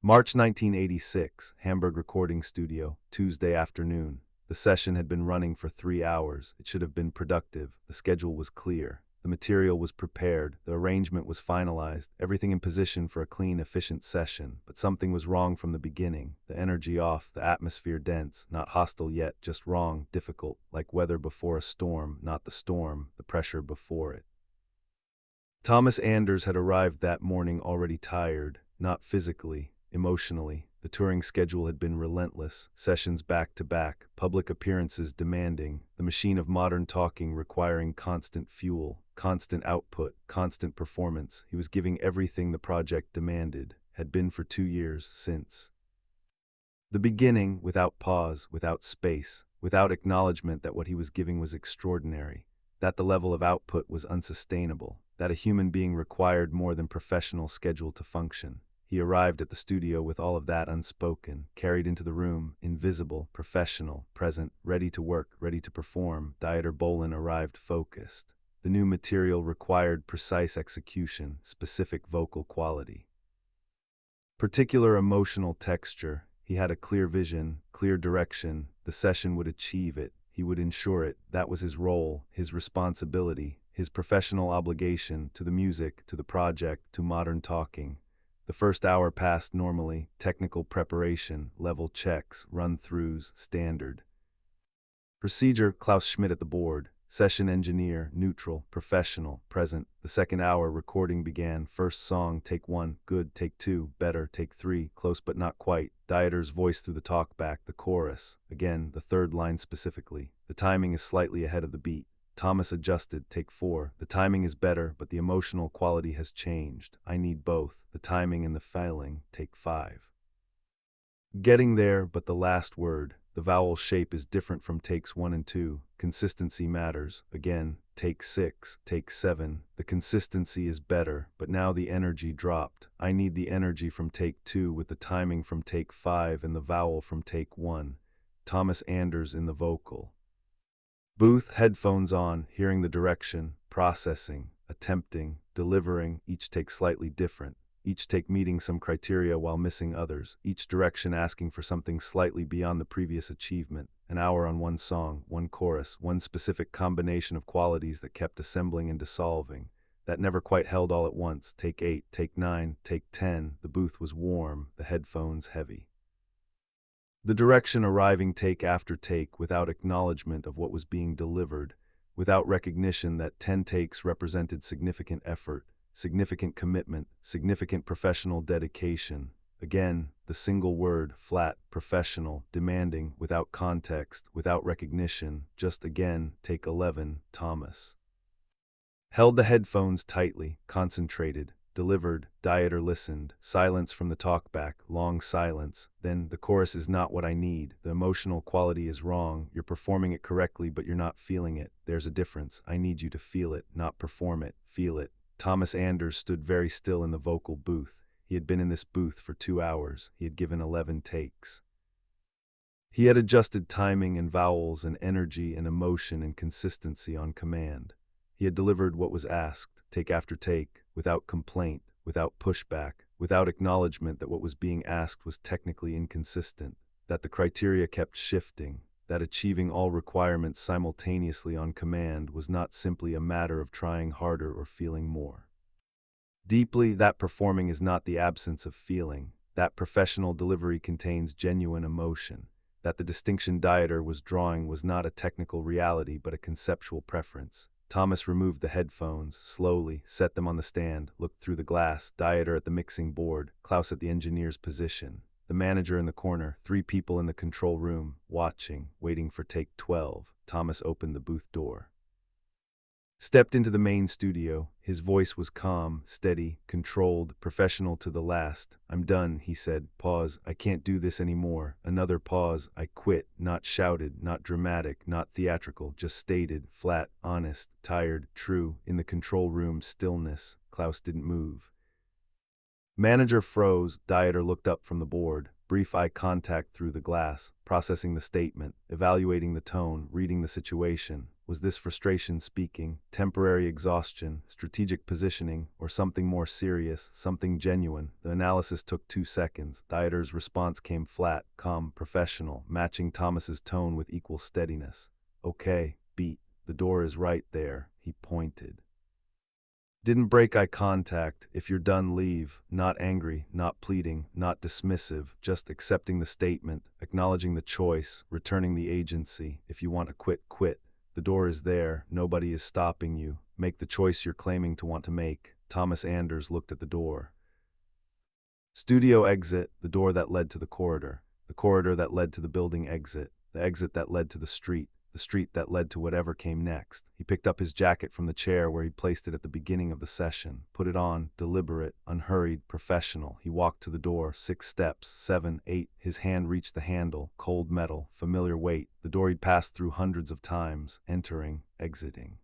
March 1986, Hamburg Recording Studio, Tuesday afternoon. The session had been running for 3 hours. It should have been productive. The schedule was clear. The material was prepared. The arrangement was finalized. Everything in position for a clean, efficient session. But something was wrong from the beginning. The energy off, the atmosphere dense, not hostile yet, just wrong, difficult, like weather before a storm, not the storm, the pressure before it. Thomas Anders had arrived that morning already tired, not physically, emotionally. The touring schedule had been relentless, sessions back to back, public appearances demanding, the machine of modern talking requiring constant fuel, constant output, constant performance. He was giving everything the project demanded, had been for 2 years since. The beginning, without pause, without space, without acknowledgement that what he was giving was extraordinary, that the level of output was unsustainable, that a human being required more than professional schedule to function. He arrived at the studio with all of that unspoken, carried into the room, invisible, professional, present, ready to work, ready to perform. Dieter Bohlen arrived focused. The new material required precise execution, specific vocal quality, particular emotional texture. He had a clear vision, clear direction. The session would achieve it. He would ensure it. That was his role, his responsibility, his professional obligation to the music, to the project, to modern talking. The first hour passed normally, technical preparation, level checks, run-throughs, standard procedure. Klaus Schmidt at the board, session engineer, neutral, professional, present. The second hour recording began. First song, take 1, good, take 2, better, take 3, close but not quite. Dieter's voice through the talkback, the chorus, again, the third line specifically. The timing is slightly ahead of the beat. Thomas adjusted, take 4. The timing is better, but the emotional quality has changed. I need both, the timing and the feeling, take 5. Getting there, but the last word, the vowel shape is different from takes 1 and 2. Consistency matters. Again, take 6, take 7. The consistency is better, but now the energy dropped. I need the energy from take 2 with the timing from take 5 and the vowel from take 1. Thomas Anders in the vocal booth, headphones on, hearing the direction, processing, attempting, delivering, each take slightly different, each take meeting some criteria while missing others, each direction asking for something slightly beyond the previous achievement. An hour on one song, one chorus, one specific combination of qualities that kept assembling and dissolving, that never quite held all at once. Take 8, take 9, take 10. The booth was warm, the headphones heavy. The direction arriving take after take without acknowledgement of what was being delivered, without recognition that 10 takes represented significant effort, significant commitment, significant professional dedication. Again, the single word, flat, professional, demanding, without context, without recognition, just again, take 11, Thomas held the headphones tightly, concentrated, delivered. Dieter listened, silence from the talkback, long silence. Then, the chorus is not what I need. The emotional quality is wrong. You're performing it correctly, but you're not feeling it. There's a difference. I need you to feel it, not perform it. Feel it. Thomas Anders stood very still in the vocal booth. He had been in this booth for 2 hours. He had given 11 takes. He had adjusted timing and vowels and energy and emotion and consistency on command. He had delivered what was asked, take after take, without complaint, without pushback, without acknowledgement that what was being asked was technically inconsistent, that the criteria kept shifting, that achieving all requirements simultaneously on command was not simply a matter of trying harder or feeling more deeply. That performing is not the absence of feeling, that professional delivery contains genuine emotion, that the distinction Dieter was drawing was not a technical reality but a conceptual preference. Thomas removed the headphones, slowly, set them on the stand, looked through the glass. Dieter at the mixing board, Klaus at the engineer's position, the manager in the corner, 3 people in the control room, watching, waiting for take 12. Thomas opened the booth door, stepped into the main studio. His voice was calm, steady, controlled, professional to the last. I'm done, he said. Pause. I can't do this anymore. Another pause. I quit. Not shouted, not dramatic, not theatrical, just stated, flat, honest, tired, true. In the control room, stillness. Klaus didn't move. Manager froze. Dieter looked up from the board. Brief eye contact through the glass, processing the statement, evaluating the tone, reading the situation. Was this frustration speaking, temporary exhaustion, strategic positioning, or something more serious, something genuine? The analysis took 2 seconds. Dieter's response came flat, calm, professional, matching Thomas's tone with equal steadiness. Okay, beat. The door is right there, he pointed. Didn't break eye contact. If you're done, leave. Not angry, not pleading, not dismissive, just accepting the statement, acknowledging the choice, returning the agency. If you want to quit, quit. The door is there. Nobody is stopping you. Make the choice you're claiming to want to make. Thomas Anders looked at the door. Studio exit, the door that led to the corridor that led to the building exit, the exit that led to the street that led to whatever came next. He picked up his jacket from the chair where he'd placed it at the beginning of the session, put it on, deliberate, unhurried, professional. He walked to the door, 6 steps, 7, 8. His hand reached the handle, cold metal, familiar weight, the door he'd passed through hundreds of times, entering, exiting.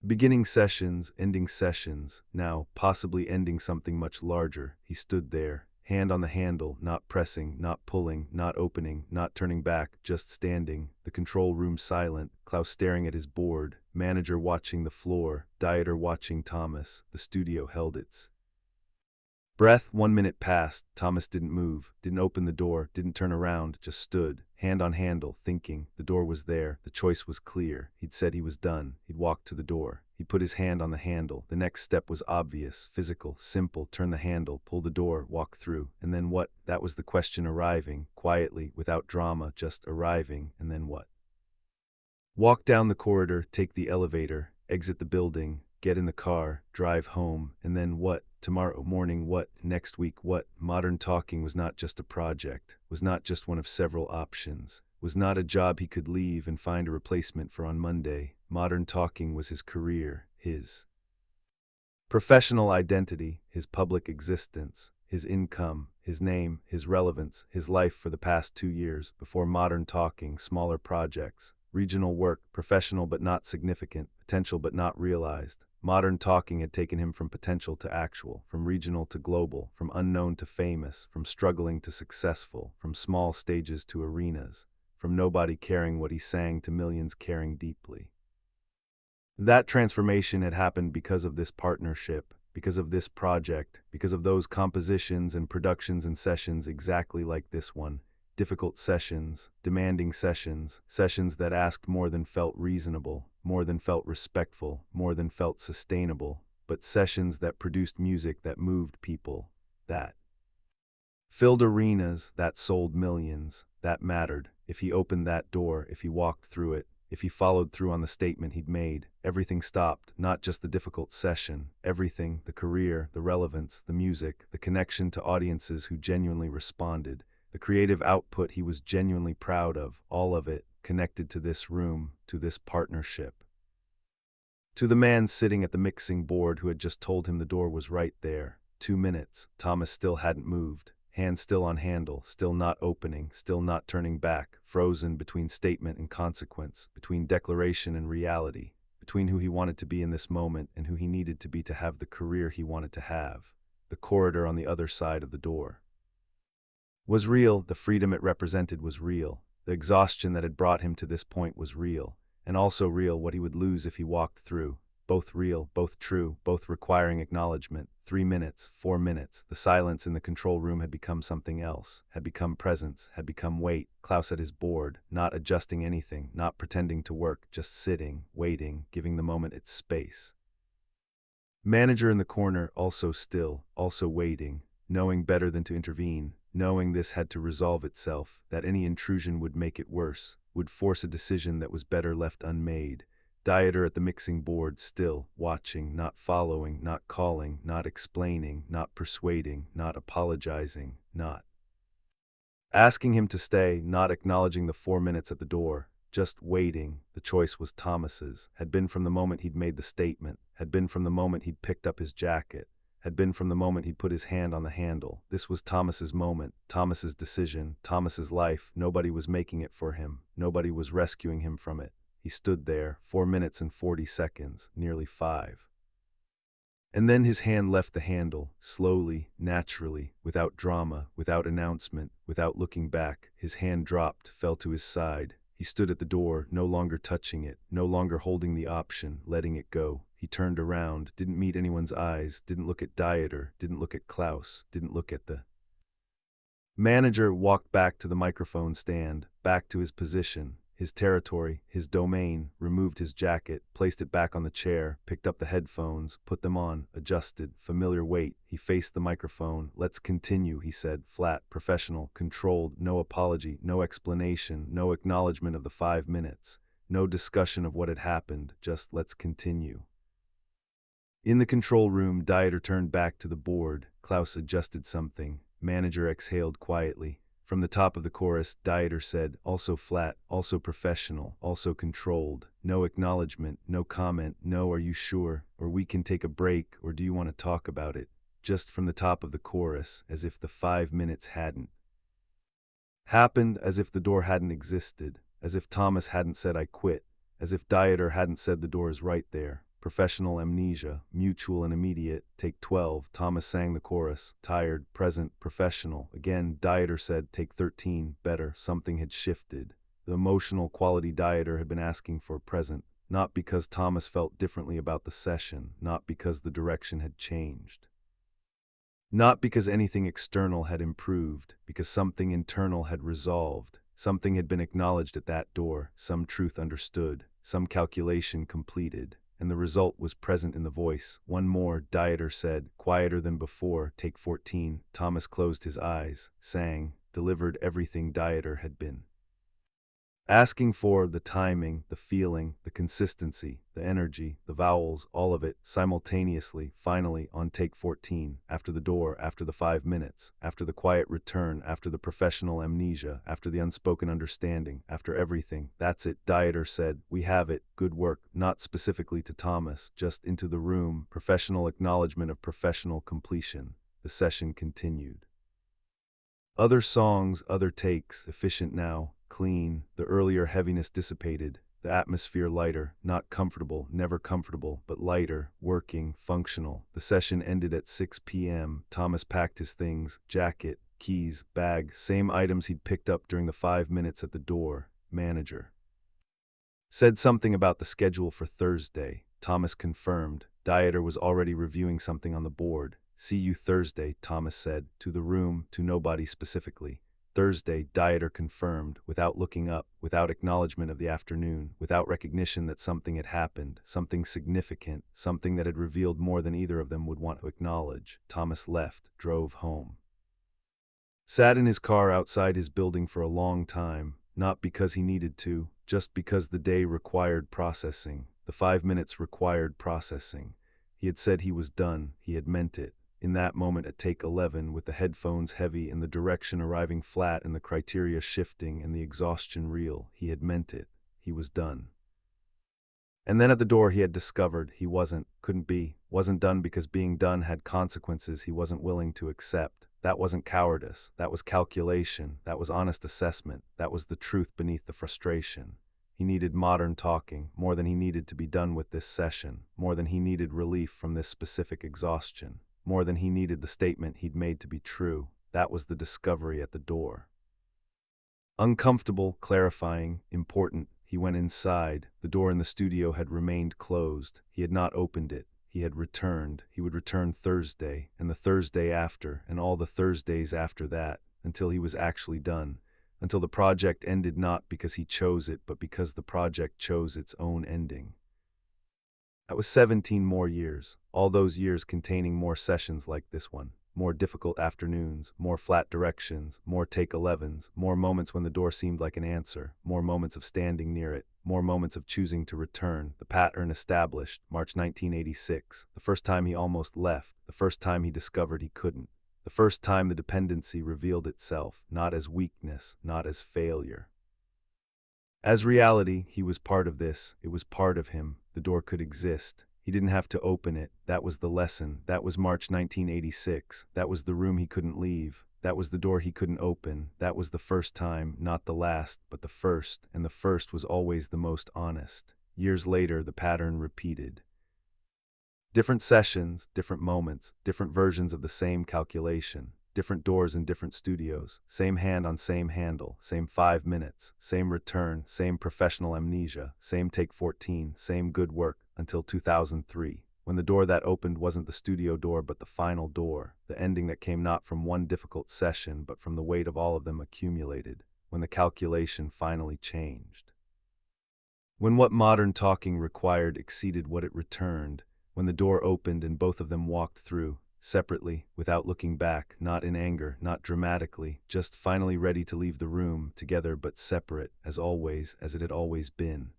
Beginning sessions, ending sessions, now possibly ending something much larger. He stood there, hand on the handle, not pressing, not pulling, not opening, not turning back, just standing. The control room silent, Klaus staring at his board, manager watching the floor, Dieter watching Thomas. The studio held its breath. 1 minute passed. Thomas didn't move, didn't open the door, didn't turn around, just stood, hand on handle, thinking. The door was there. The choice was clear. He'd said he was done. He'd walked to the door. He put his hand on the handle. The next step was obvious, physical, simple. Turn the handle, pull the door, walk through. And then what? That was the question. Arriving, quietly, without drama, just arriving. And then what? Walk down the corridor, take the elevator, exit the building, get in the car, drive home. And then what? Tomorrow morning, what? Next week, what? Modern Talking was not just a project, was not just one of several options, was not a job he could leave and find a replacement for on Monday. Modern Talking was his career, his professional identity, his public existence, his income, his name, his relevance, his life for the past 2 years. Before Modern Talking, smaller projects, regional work, professional but not significant, potential but not realized. Modern Talking had taken him from potential to actual, from regional to global, from unknown to famous, from struggling to successful, from small stages to arenas, from nobody caring what he sang to millions caring deeply. That transformation had happened because of this partnership, because of this project, because of those compositions and productions and sessions exactly like this one. Difficult sessions, demanding sessions, sessions that asked more than felt reasonable, more than felt respectful, more than felt sustainable, but sessions that produced music that moved people, that filled arenas, that sold millions, that mattered. If he opened that door, if he walked through it, if he followed through on the statement he'd made, everything stopped, not just the difficult session, everything, the career, the relevance, the music, the connection to audiences who genuinely responded, the creative output he was genuinely proud of, all of it, connected to this room, to this partnership. To the man sitting at the mixing board who had just told him the door was right there. 2 minutes, Thomas still hadn't moved, hand still on handle, still not opening, still not turning back, frozen between statement and consequence, between declaration and reality, between who he wanted to be in this moment and who he needed to be to have the career he wanted to have. The corridor on the other side of the door was real. The freedom it represented was real. The exhaustion that had brought him to this point was real, and also real what he would lose if he walked through. Both real, both true, both requiring acknowledgement. 3 minutes, 4 minutes, the silence in the control room had become something else, had become presence, had become weight. Klaus at his board, not adjusting anything, not pretending to work, just sitting, waiting, giving the moment its space. Manager in the corner, also still, also waiting, knowing better than to intervene, knowing this had to resolve itself, that any intrusion would make it worse, would force a decision that was better left unmade. Dieter at the mixing board, still, watching, not following, not calling, not explaining, not persuading, not apologizing, not asking him to stay, not acknowledging the 4 minutes at the door, just waiting. The choice was Thomas's, had been from the moment he'd made the statement, had been from the moment he'd picked up his jacket, had been from the moment he'd put his hand on the handle. This was Thomas's moment, Thomas's decision, Thomas's life. Nobody was making it for him, nobody was rescuing him from it. He stood there, 4 minutes and 40 seconds, nearly 5. And then his hand left the handle, slowly, naturally, without drama, without announcement, without looking back. His hand dropped, fell to his side, He stood at the door, no longer touching it, no longer holding the option, letting it go. He turned around, didn't meet anyone's eyes, didn't look at Dieter, didn't look at Klaus, didn't look at the manager. Walked back to the microphone stand, back to his position, his territory, his domain, removed his jacket, placed it back on the chair, picked up the headphones, put them on, adjusted, familiar weight. He faced the microphone. "Let's continue," he said, flat, professional, controlled, no apology, no explanation, no acknowledgement of the 5 minutes, no discussion of what had happened, just "let's continue." In the control room, Dieter turned back to the board. Klaus adjusted something. Manager exhaled quietly. From the top of the chorus, Dieter said, also flat, also professional, also controlled. "No acknowledgement, no comment, no 'are you sure?' or 'we can take a break,' or 'do you want to talk about it?' Just from the top of the chorus, as if the 5 minutes hadn't happened, as if the door hadn't existed, as if Thomas hadn't said 'I quit,' as if Dieter hadn't said 'the door is right there.' Professional amnesia, mutual and immediate. Take 12. Thomas sang the chorus. Tired, present, professional. Again, Dieter said, take 13. Better. Something had shifted. The emotional quality Dieter had been asking for, present. Not because Thomas felt differently about the session, not because the direction had changed. Not because anything external had improved, because something internal had resolved. Something had been acknowledged at that door, some truth understood, some calculation completed. And the result was present in the voice. One more, Dieter said, quieter than before, take 14. Thomas closed his eyes, sang, delivered everything Dieter had been asking for, the timing, the feeling, the consistency, the energy, the vowels, all of it, simultaneously, finally, on take 14, after the door, after the 5 minutes, after the quiet return, after the professional amnesia, after the unspoken understanding, after everything. That's it, Dieter said, we have it, good work, not specifically to Thomas, just into the room, professional acknowledgement of professional completion. The session continued. Other songs, other takes, efficient now, clean, the earlier heaviness dissipated, the atmosphere lighter, not comfortable, never comfortable, but lighter, working, functional. The session ended at 6 p.m. Thomas packed his things, jacket, keys, bag, same items he'd picked up during the 5 minutes at the door. Manager said something about the schedule for Thursday. Thomas confirmed. Dieter was already reviewing something on the board. See you Thursday, Thomas said, to the room, to nobody specifically. Thursday, Dieter confirmed, without looking up, without acknowledgement of the afternoon, without recognition that something had happened, something significant, something that had revealed more than either of them would want to acknowledge. Thomas left, drove home. Sat in his car outside his building for a long time, not because he needed to, just because the day required processing. The 5 minutes required processing. He had said he was done, he had meant it. In that moment at take 11, with the headphones heavy and the direction arriving flat and the criteria shifting and the exhaustion real, he had meant it. He was done. And then at the door he had discovered he couldn't be, wasn't done because being done had consequences he wasn't willing to accept. That wasn't cowardice, that was calculation, that was honest assessment, that was the truth beneath the frustration. He needed modern talking, more than he needed to be done with this session, more than he needed relief from this specific exhaustion, more than he needed the statement he'd made to be true. That was the discovery at the door. Uncomfortable, clarifying, important, he went inside. The door in the studio had remained closed. He had not opened it. He had returned. He would return Thursday, and the Thursday after, and all the Thursdays after that, until he was actually done. Until the project ended, not because he chose it, but because the project chose its own ending. That was 17 more years, all those years containing more sessions like this one, more difficult afternoons, more flat directions, more take 11s, more moments when the door seemed like an answer, more moments of standing near it, more moments of choosing to return. The pattern established, March 1986, the first time he almost left, the first time he discovered he couldn't. The first time the dependency revealed itself, not as weakness, not as failure. As reality, he was part of this, it was part of him, the door could exist. He didn't have to open it, that was the lesson, that was March 1986, that was the room he couldn't leave, that was the door he couldn't open, that was the first time, not the last, but the first, and the first was always the most honest. Years later, the pattern repeated. Different sessions, different moments, different versions of the same calculation. different doors in different studios, same hand on same handle, same 5 minutes, same return, same professional amnesia, same take 14, same good work, until 2003. When the door that opened wasn't the studio door but the final door, the ending that came not from one difficult session but from the weight of all of them accumulated, when the calculation finally changed. When what modern talking required exceeded what it returned, when the door opened and both of them walked through, separately, without looking back, not in anger, not dramatically, just finally ready to leave the room, together but separate, as always, as it had always been.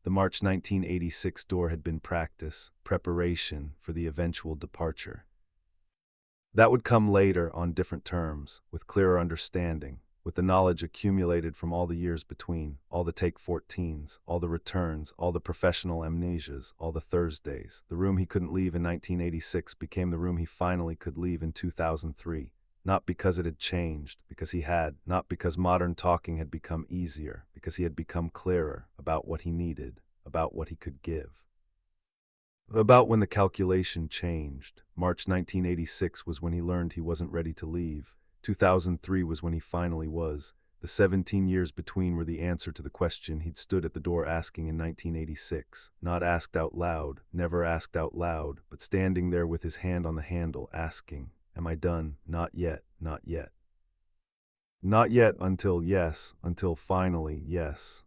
The March 1986 door had been practice, preparation for the eventual departure. That would come later on different terms, with clearer understanding, with the knowledge accumulated from all the years between, all the take 14s, all the returns, all the professional amnesias, all the Thursdays. The room he couldn't leave in 1986 became the room he finally could leave in 2003. Not because it had changed, because he had, not because modern talking had become easier, because he had become clearer about what he needed, about what he could give. About when the calculation changed. March 1986 was when he learned he wasn't ready to leave. 2003 was when he finally was. The 17 years between were the answer to the question he'd stood at the door asking in 1986. Not asked out loud, never asked out loud, but standing there with his hand on the handle, asking, "Am I done? Not yet, not yet." Not yet until yes, until finally yes.